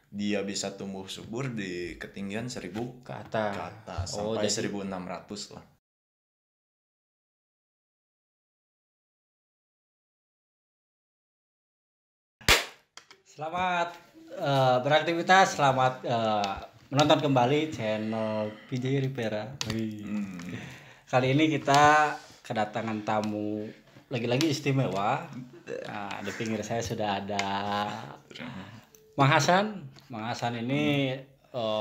dia bisa tumbuh subur di ketinggian 1000 ke atas. ke atas sampai 1600 lah. Selamat beraktivitas, selamat menonton kembali channel PJ Rivera. Kali ini kita kedatangan tamu lagi-lagi istimewa. Nah, di pinggir saya sudah ada Mang Hasan. Mang Hasan ini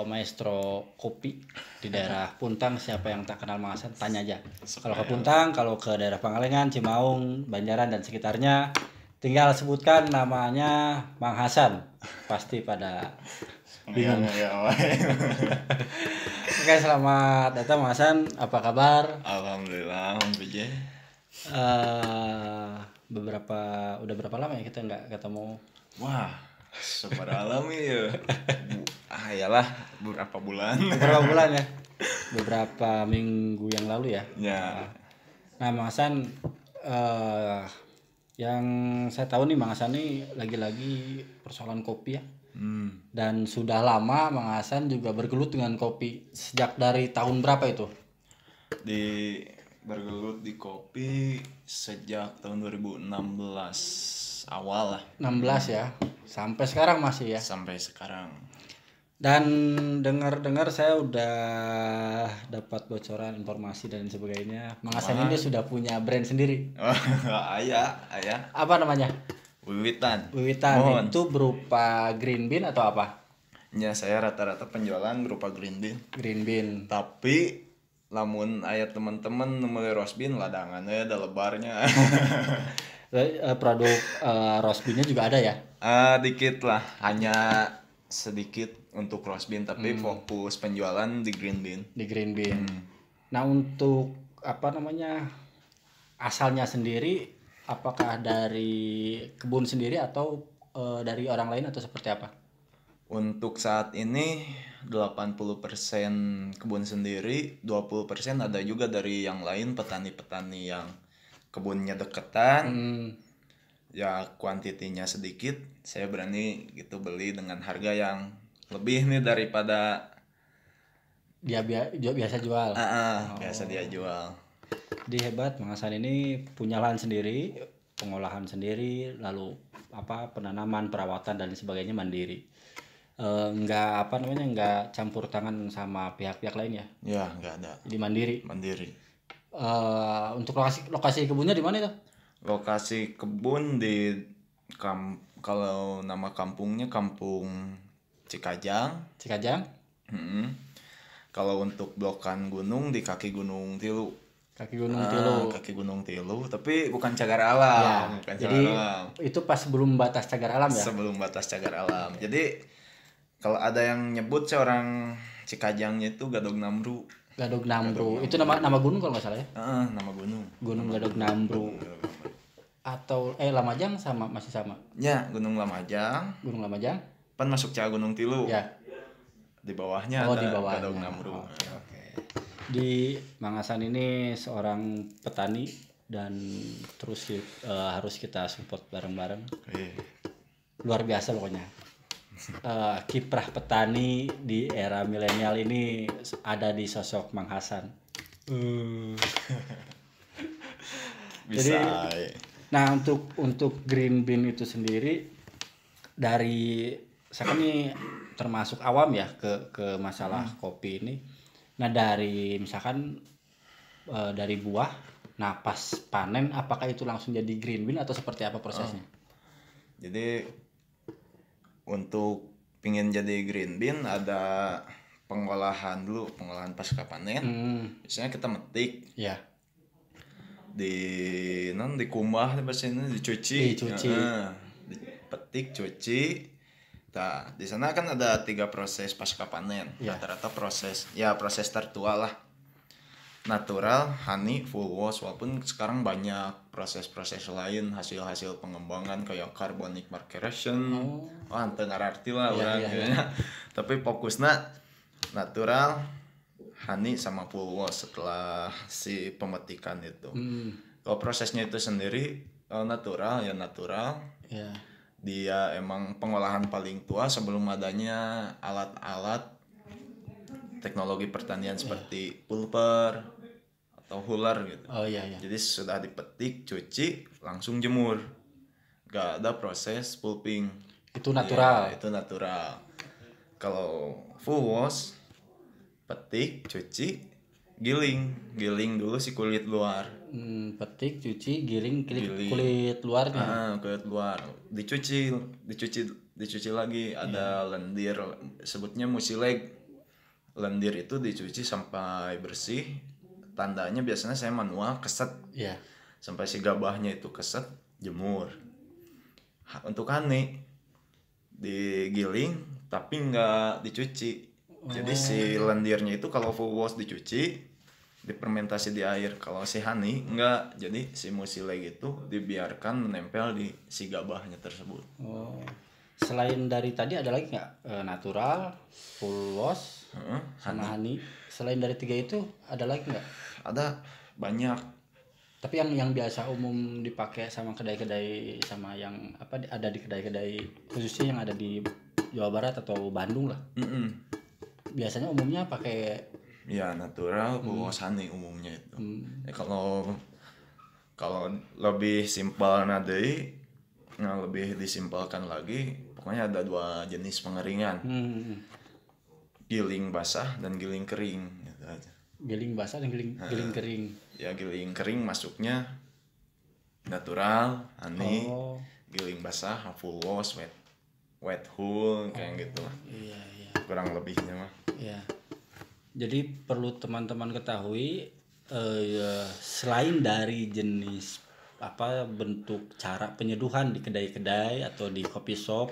maestro kopi di daerah Puntang. Siapa yang tak kenal Mang Hasan? Tanya aja. Kalau ke Puntang, kalau ke daerah Pangalengan, Cimaung, Banjaran dan sekitarnya, tinggal sebutkan namanya Mang Hasan, pasti pada bingung. Oke, selamat datang Mang Hasan. Apa kabar? Alhamdulillah, Om PJ. Udah berapa lama ya kita nggak ketemu? Wah, seberalami ya. Yalah, beberapa bulan. Beberapa bulan ya? Beberapa minggu yang lalu ya? Ya. Nah, Mang Hasan, yang saya tahu nih Mang Hasan nih lagi-lagi persoalan kopi ya. Dan sudah lama Mang Hasan juga bergelut dengan kopi. Sejak dari tahun berapa itu? Bergelut di kopi sejak tahun 2016 awal lah. 16 ya. Sampai sekarang masih ya. Sampai sekarang. Dan dengar-dengar saya udah dapat bocoran informasi dan sebagainya. Mang Hasan ini sudah punya brand sendiri. Ayah. Apa namanya? Wiwitan. Wiwitan. Itu berupa green bean atau apa? Ya, saya rata-rata penjualan berupa green bean. Green bean. Tapi lamun aya teman-teman meuli roast bean ladangannya ada lebarnya. Produk roast bean-nya juga ada ya? Dikit lah, hanya sedikit untuk roast bean, tapi fokus penjualan di green bean. Di green bean. Nah, untuk apa namanya, asalnya sendiri, apakah dari kebun sendiri atau dari orang lain atau seperti apa? Untuk saat ini 80% kebun sendiri, 20% ada juga dari yang lain, petani-petani yang kebunnya deketan. Ya kuantitinya sedikit, saya berani gitu beli dengan harga yang lebih nih daripada dia biasa jual. Biasa dia jual. Jadi hebat, Mang Hasan ini punya lahan sendiri, pengolahan sendiri, lalu penanaman, perawatan dan sebagainya mandiri. Nggak campur tangan sama pihak-pihak lain ya? Ya, nggak ada. Jadi mandiri. Untuk lokasi kebunnya di mana itu? Lokasi kebun di kalau nama kampungnya Kampung Cikajang. Kalau untuk blokan gunung di kaki Gunung Tilu. Kaki Gunung Tilu, tapi bukan cagar alam. Ya, jadi itu pas sebelum batas cagar alam ya? Sebelum batas cagar alam. Jadi kalau ada yang nyebut orang Cikajangnya itu Gadog Namru. Itu nama gunung kalau nggak salah ya? Nama gunung. Gunung Gadog Namru. Atau Lamajang masih sama? Ya, Gunung Lamajang. Pan masuk Caa Gunung Tilu. Ya. Di bawahnya ada Gadog Namru. Oke. Di Mang Hasan ini seorang petani dan terus harus kita support bareng-bareng. Luar biasa pokoknya. Kiprah petani di era milenial ini ada di sosok Mang Hasan. Bisa. Jadi, nah untuk green bean itu sendiri, dari saya kan ini termasuk awam ya ke masalah kopi ini. Nah, dari misalkan dari buah, nah pas panen apakah itu langsung jadi green bean atau seperti apa prosesnya? Jadi untuk pingin jadi green bean ada pengolahan pasca panen. Biasanya kita metik. Ya. Dikumbah bahasa ini dicuci. Dipetik, cuci. Nah, di sana kan ada 3 proses pasca panen. Rata-rata proses tertua lah. Natural, honey, full wash, walaupun sekarang banyak proses-proses lain, hasil-hasil pengembangan kayak carbonic maceration. Teu ngarti lah urang. Tapi fokusnya natural, honey sama full wash setelah si pemetikan itu. Kalau prosesnya itu sendiri natural. Dia emang pengolahan paling tua sebelum adanya alat-alat teknologi pertanian seperti pulper atau huller gitu. Jadi sudah dipetik, cuci, langsung jemur. Gak ada proses pulping. Itu natural. Itu natural. Kalau full wash, petik, cuci, giling dulu si kulit luar. Petik, cuci, giling kulit luarnya. Kulit luar dicuci lagi. Ada lendir, sebutnya mucilage. Lendir itu dicuci sampai bersih. Tandanya biasanya saya manual keset. Sampai si gabahnya itu keset, jemur. Untuk honey digiling tapi nggak dicuci. Jadi si lendirnya itu kalau full wash dicuci, difermentasi di air. Kalau si honey enggak, jadi si mucilage itu dibiarkan menempel di si gabahnya tersebut. Selain dari tadi ada lagi nggak? Natural, full wash, sama honey. Selain dari 3 itu ada lagi nggak? Ada banyak. Tapi yang biasa umum dipakai sama kedai-kedai, sama yang ada di kedai-kedai khususnya yang ada di Jawa Barat atau Bandung lah. Biasanya umumnya pakai natural, full wash, honey umumnya itu. Kalau lebih simpel lebih disimpelkan lagi, pokoknya ada 2 jenis pengeringan. Giling basah dan giling kering gitu aja. Giling basah dan giling kering. Ya giling kering masuknya natural, honey. Giling basah full wash, wet hull kayak gitu lah. Kurang lebihnya mah. Jadi perlu teman-teman ketahui, selain dari jenis bentuk cara penyeduhan di kedai-kedai atau di coffee shop,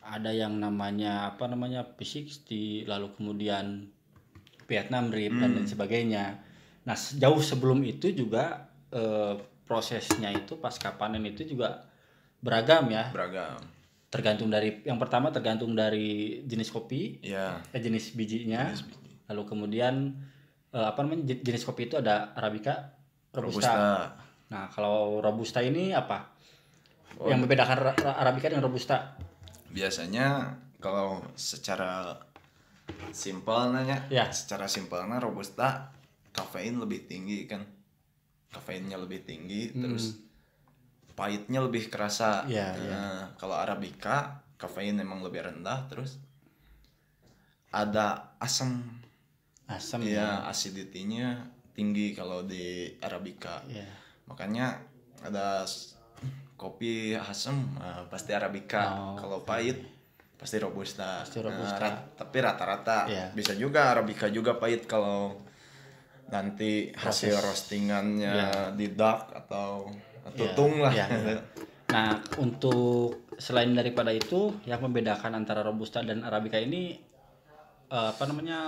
ada yang namanya P60, lalu kemudian Vietnam Rip dan lain sebagainya. Nah, jauh sebelum itu juga prosesnya itu pasca panen itu juga beragam ya. Tergantung dari jenis kopi, jenis bijinya. Lalu kemudian jenis kopi itu ada Arabica, Robusta. Nah, kalau Robusta ini apa? Yang membedakan Arabica dengan Robusta? Biasanya kalau secara simpelnya, Robusta kafein lebih tinggi kan. Kafeinnya lebih tinggi, terus pahitnya lebih kerasa. Kalau Arabica kafein memang lebih rendah, terus ada asam ya, acidity-nya tinggi kalau di Arabica. Makanya ada kopi asam pasti Arabica. Kalau pahit pasti Robusta. Tapi rata-rata bisa juga Arabica juga pahit kalau nanti hasil roastingannya di dark atau tutung lah. Nah, untuk selain daripada itu, yang membedakan antara Robusta dan Arabica ini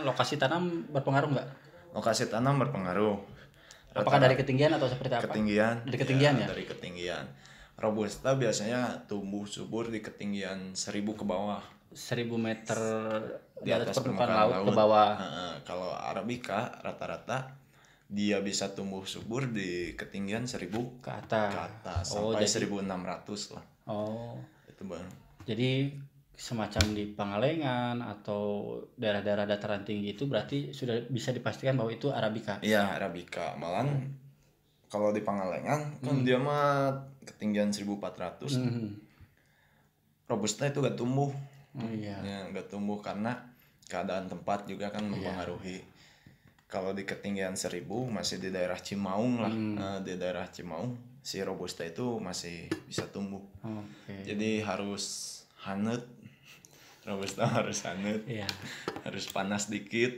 lokasi tanam berpengaruh nggak? Lokasi tanam berpengaruh. Apakah dari ketinggian atau seperti apa? Dari ketinggian ya? Dari ketinggian. Robusta biasanya tumbuh subur di ketinggian 1000 ke bawah. 1000 meter di atas permukaan laut ke bawah. Kalau Arabica rata-rata dia bisa tumbuh subur di ketinggian 1000 ke atas sampai 1600 lah. Itu Bang. Jadi semacam di Pangalengan atau daerah-daerah dataran tinggi itu berarti sudah bisa dipastikan bahwa itu Arabica. Iya, Arabica. Malahan kalau di Pangalengan kan dia mah ketinggian 1400. Robusta itu gak tumbuh. Gak tumbuh karena keadaan tempat juga kan mempengaruhi. Kalau di ketinggian 1000 masih di daerah Cimaung lah. Di daerah Cimaung si Robusta itu masih bisa tumbuh. Jadi harus hangat. Robusta harus hangat. Harus panas dikit.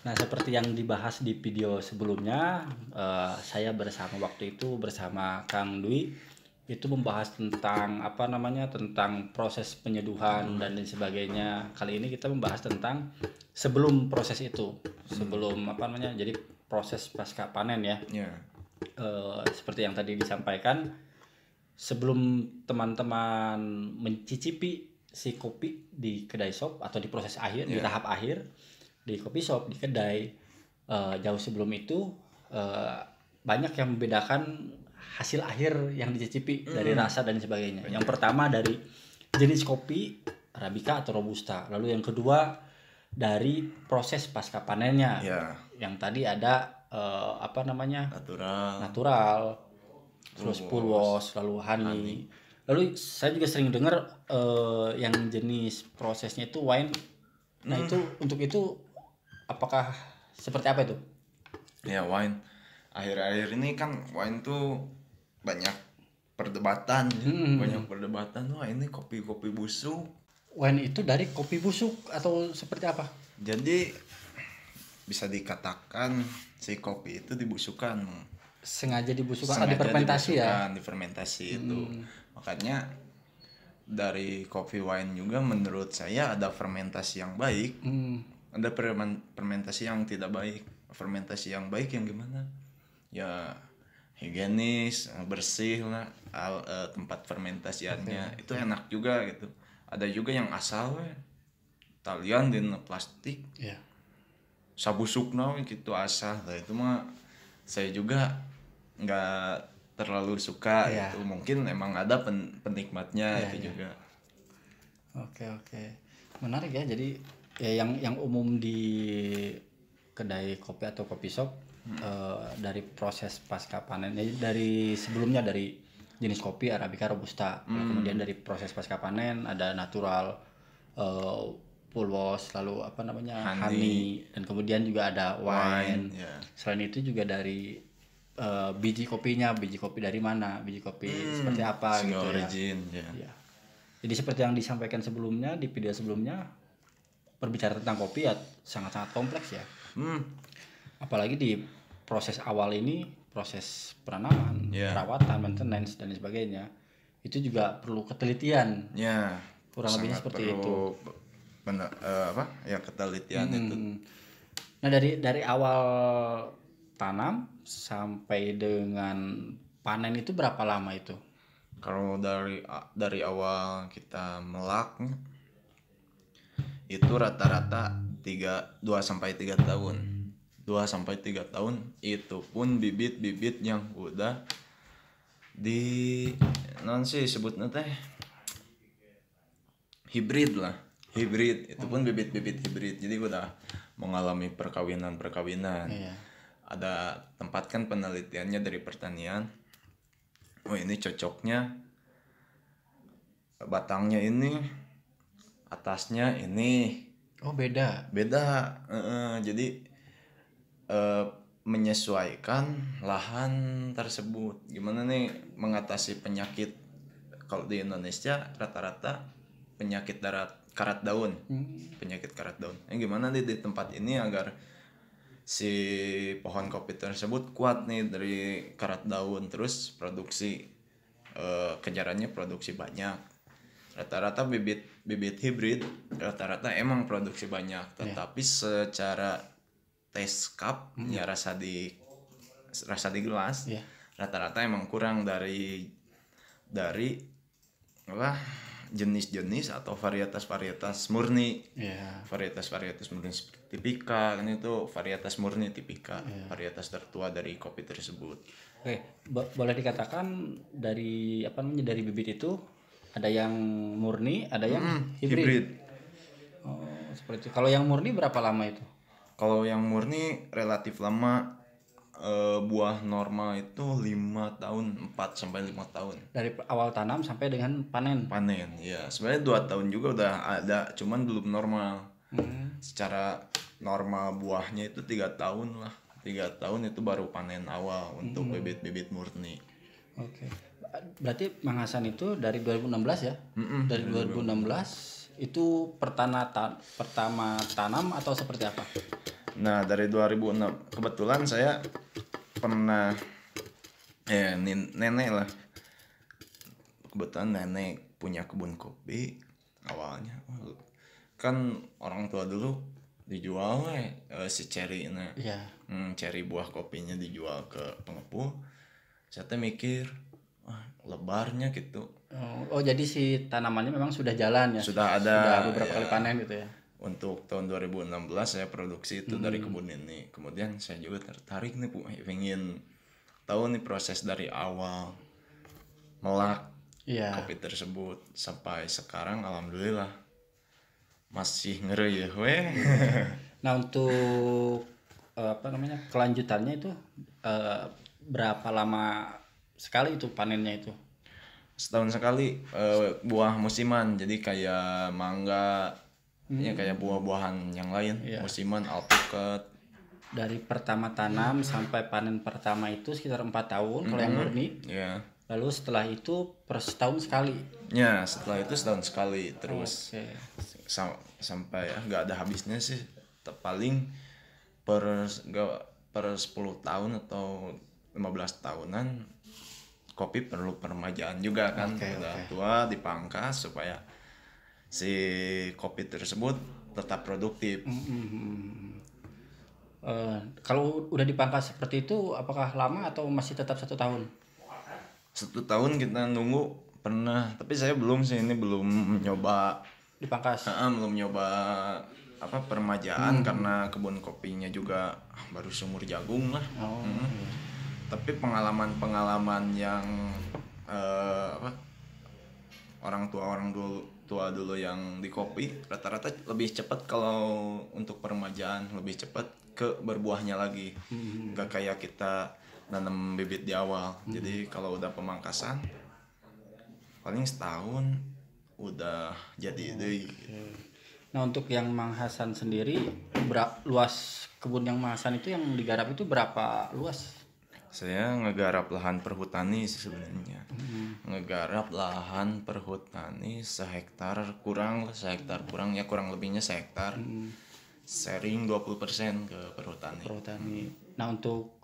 Nah, seperti yang dibahas di video sebelumnya, saya waktu itu bersama Kang Dwi itu membahas tentang tentang proses penyeduhan dan lain sebagainya. Kali ini kita membahas tentang sebelum proses itu, jadi proses pasca panen ya. Seperti yang tadi disampaikan, sebelum teman-teman mencicipi si kopi di kedai shop atau di proses akhir, di tahap akhir di kopi shop, di kedai, jauh sebelum itu banyak yang membedakan hasil akhir yang dicicipi dari rasa dan sebagainya. Yang pertama dari jenis kopi Arabica atau Robusta. Lalu yang kedua dari proses pasca panennya. Yang tadi ada natural, terus full wash, lalu honey. Lalu saya juga sering dengar yang jenis prosesnya itu wine. Nah itu untuk itu apakah seperti apa itu? Ya wine. Akhir-akhir ini kan wine tuh banyak perdebatan. Wah ini kopi busuk. Wine itu dari kopi busuk atau seperti apa? Jadi bisa dikatakan si kopi itu dibusukkan. Sengaja dibusukkan, difermentasi ya? Difermentasi itu. Makanya dari kopi wine juga menurut saya ada fermentasi yang baik. Ada fermentasi yang tidak baik. Fermentasi yang baik yang gimana? Ya higienis, bersih lah tempat fermentasiannya. Itu enak juga gitu. Ada juga yang asal talian di plastik. Sabusukna gitu asal. Nah, itu mah saya juga nggak terlalu suka gitu. Mungkin emang ada penikmatnya itu juga. Oke. Menarik ya. Jadi ya yang umum di kedai kopi atau kopi shop dari proses pasca panen, dari sebelumnya dari jenis kopi Arabica Robusta, kemudian dari proses pasca panen ada natural, full wash, lalu honey, dan kemudian juga ada wine. Selain itu juga dari biji kopinya, biji kopi dari mana, biji kopi seperti apa gitu origin, ya. Jadi seperti yang disampaikan sebelumnya di video sebelumnya, berbicara tentang kopi ya sangat-sangat kompleks ya. Apalagi di proses awal ini, proses penanaman, perawatan, maintenance dan sebagainya, itu juga perlu ketelitian. Kurang lebihnya seperti itu. Ketelitian itu. Nah dari awal tanam sampai dengan panen itu berapa lama itu? Kalau dari awal kita melak itu rata-rata 2 sampai 3 tahun. 2 sampai 3 tahun itu pun bibit-bibit yang udah sebutnya teh hibrid lah. Hibrid itu pun bibit-bibit hibrid. Jadi udah mengalami perkawinan. Ada tempat kan penelitiannya dari pertanian. Ini cocoknya batangnya ini, atasnya ini. Beda. Jadi menyesuaikan lahan tersebut. Gimana nih mengatasi penyakit? Kalau di Indonesia rata-rata penyakit karat daun. Penyakit karat daun. Gimana nih di tempat ini agar si pohon kopi tersebut kuat nih dari karat daun, terus produksi kejarannya produksi banyak. Rata-rata bibit hibrid rata-rata emang produksi banyak, tetapi secara taste cup rasa di gelas rata-rata emang kurang dari jenis-jenis atau varietas murni. Varietas murni seperti Tipika kan, itu varietas murni Tipika, varietas tertua dari kopi tersebut. Boleh dikatakan dari dari bibit itu ada yang murni, ada yang hibrid. Seperti itu. Kalau yang murni berapa lama itu? Kalau yang murni relatif lama, buah normal itu 5 tahun, 4 sampai 5 tahun. Dari awal tanam sampai dengan panen. Ya. Sebenarnya 2 tahun juga udah ada, cuman belum normal. Secara normal buahnya itu 3 tahun lah. 3 tahun itu baru panen awal untuk bibit-bibit murni. Berarti Mang Hasan itu dari 2016 ya? Dari 2016 itu pertama tanam atau seperti apa? Nah dari 2006 kebetulan saya pernah nenek lah, kebetulan nenek punya kebun kopi awalnya. Kan orang tua dulu dijual si cherry ini, cherry buah kopinya dijual ke pengepul. Saya mikir lebarnya gitu. Jadi si tanamannya memang sudah jalan ya? Sudah ada beberapa kali panen gitu ya? Untuk tahun 2016 saya produksi itu dari kebun ini. Kemudian saya juga tertarik nih, pengen tahu nih proses dari awal melak Iya. kopi tersebut sampai sekarang alhamdulillah masih ngeri ya weh. Nah untuk kelanjutannya itu berapa lama sekali itu panennya itu? Setahun sekali, buah musiman, jadi kayak mangga, ya kayak buah-buahan yang lain, musiman, alpukat. Dari pertama tanam sampai panen pertama itu sekitar 4 tahun kalau yang murni. Ya. Lalu setelah itu per setahun sekali. Ya, setelah itu setahun sekali terus. Sampai ya nggak ada habisnya sih. Paling per 10 tahun atau 15 tahunan kopi perlu peremajaan juga kan. Udah tua dipangkas supaya si kopi tersebut tetap produktif. Kalau udah dipangkas seperti itu apakah lama atau masih tetap 1 tahun? 1 tahun kita nunggu pernah, tapi saya belum sih, ini belum nyoba dipangkas. Belum nyoba peremajaan karena kebun kopinya juga baru sumur jagung lah. Tapi pengalaman yang orang tua dulu yang di kopi rata-rata lebih cepat kalau untuk peremajaan, lebih cepat ke berbuahnya lagi. Gak kayak kita nanam bibit di awal. Jadi kalau udah pemangkasan paling setahun udah jadi deh. Nah untuk yang Mang Hasan sendiri, luas kebun yang Mang Hasan itu yang digarap itu berapa luas? Saya ngegarap lahan perhutani sih sebenarnya. Ngegarap lahan perhutani sehektar kurang ya, kurang lebihnya sehektar. Sharing 20% ke perhutani. Nah untuk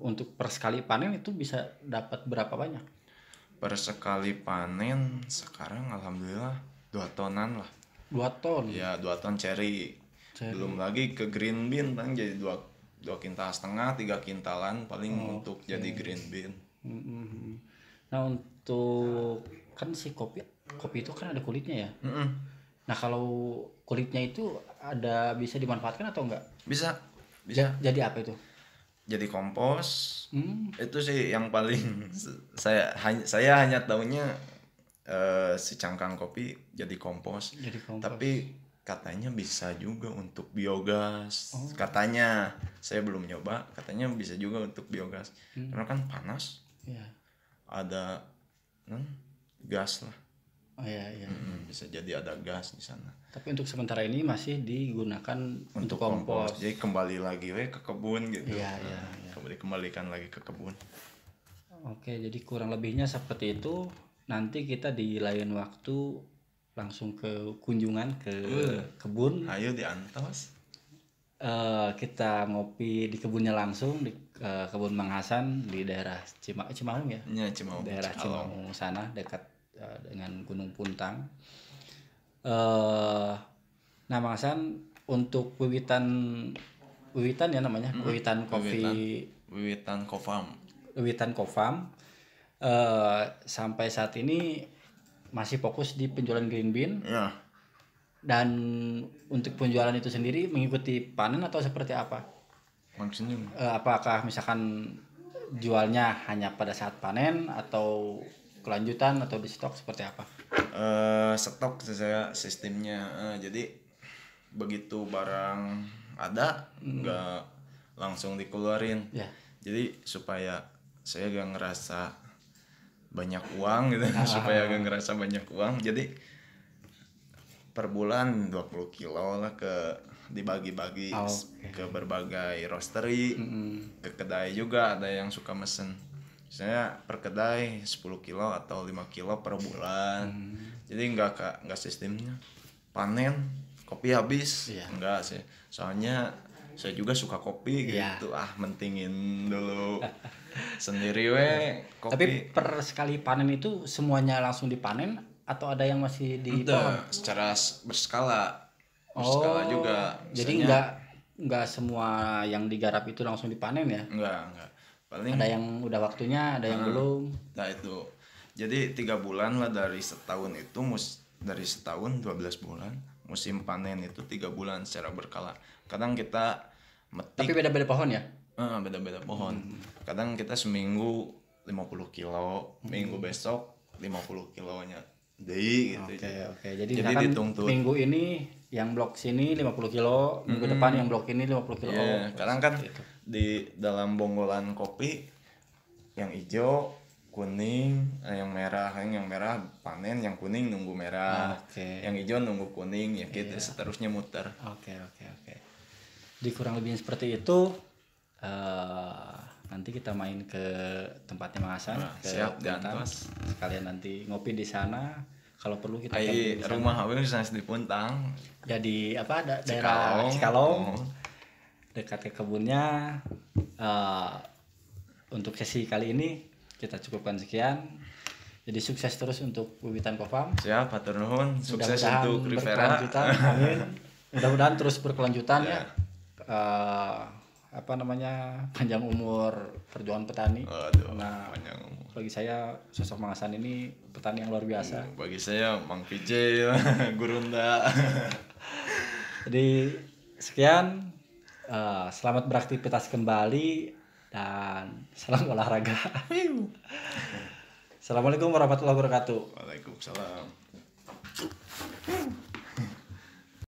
untuk per sekali panen itu bisa dapat berapa banyak? Per sekali panen sekarang alhamdulillah 2 tonan lah. 2 ton? Ya 2 ton cherry. Belum lagi ke green bean kan, jadi 2,5 kintal, 3 kintalan paling untuk jadi green bean. Nah untuk kan si kopi itu kan ada kulitnya ya. Nah kalau kulitnya itu bisa dimanfaatkan atau enggak? Bisa. Jadi apa itu? Jadi kompos. Itu sih yang paling saya hanya tahunya si cangkang kopi jadi kompos. Tapi katanya bisa juga untuk biogas. Katanya, saya belum nyoba, katanya bisa juga untuk biogas. Karena kan panas. Ada gas lah. Bisa jadi ada gas di sana. Tapi untuk sementara ini masih digunakan untuk kompos. Jadi kembali lagi ke kebun gitu. Kembalikan lagi ke kebun. Oke, jadi kurang lebihnya seperti itu. Nanti kita di lain waktu langsung ke kunjungan ke kebun. Ayo diantos. Kita ngopi di kebunnya langsung di kebun Mang Hasan di daerah Cimaung ya. Cimaung. Daerah Cimaung sana dekat dengan Gunung Puntang. Nah Mang Hasan untuk wiwitan ya namanya, wiwitan kopi, wiwitan Kofam. Sampai saat ini masih fokus di penjualan green bean. Ya. Dan untuk penjualan itu sendiri mengikuti panen atau seperti apa? Maksudnya? Apakah misalkan jualnya hanya pada saat panen atau kelanjutan atau di stok seperti apa? Stok saya sistemnya. Jadi begitu barang ada nggak langsung dikeluarin. Jadi supaya saya gak ngerasa banyak uang gitu. Supaya gak ngerasa banyak uang, jadi per bulan 20 kilo lah dibagi-bagi ke berbagai roastery, ke kedai juga ada yang suka mesen. Misalnya per kedai 10 kilo atau 5 kilo per bulan. Jadi nggak sistemnya panen kopi habis. Enggak sih, soalnya saya juga suka kopi gitu. Mentingin dulu sendiri kopi. Tapi per sekali panen itu semuanya langsung dipanen atau ada yang masih di pohon? Secara berskala juga. Jadi nggak semua yang digarap itu langsung dipanen ya? Enggak. Paling ada yang udah waktunya, ada yang belum. Nah itu. Jadi 3 bulan lah dari setahun itu, dari setahun 12 bulan. Musim panen itu 3 bulan secara berkala. Kadang kita metik. Tapi beda-beda pohon ya? Beda-beda pohon. Kadang kita seminggu 50 kilo, minggu besok 50 kilonya deui gitu. Oke. Jadi minggu ini yang blok sini 50 kilo, minggu depan yang blok ini 50 kilo. Kadang kan gitu. Di dalam bonggolan kopi yang hijau, kuning, yang merah panen, yang kuning nunggu merah, yang hijau nunggu kuning, ya gitu seterusnya muter. Oke. Di kurang lebih seperti itu. Nanti kita main ke tempatnya Mang Hasan, ke siap gantos. Sekalian nanti ngopi di sana. Kalau perlu kita rumah awewe sanes di Puntang. Jadi daerah Cikalong. Dekat ke kebunnya. Untuk sesi kali ini kita cukupkan sekian. Jadi sukses terus untuk Wiwitan Kofam. Siap, hatur nuhun. Sukses untuk Rivera. Amin. Mudah-mudahan terus berkelanjutan ya. Panjang umur perjuangan petani. Panjang umur. Bagi saya sosok Mang Hasan ini petani yang luar biasa. Bagi saya Mang PJ Gurunda. Jadi sekian, selamat beraktivitas kembali dan salam olahraga. Assalamualaikum warahmatullahi wabarakatuh. Waalaikumsalam.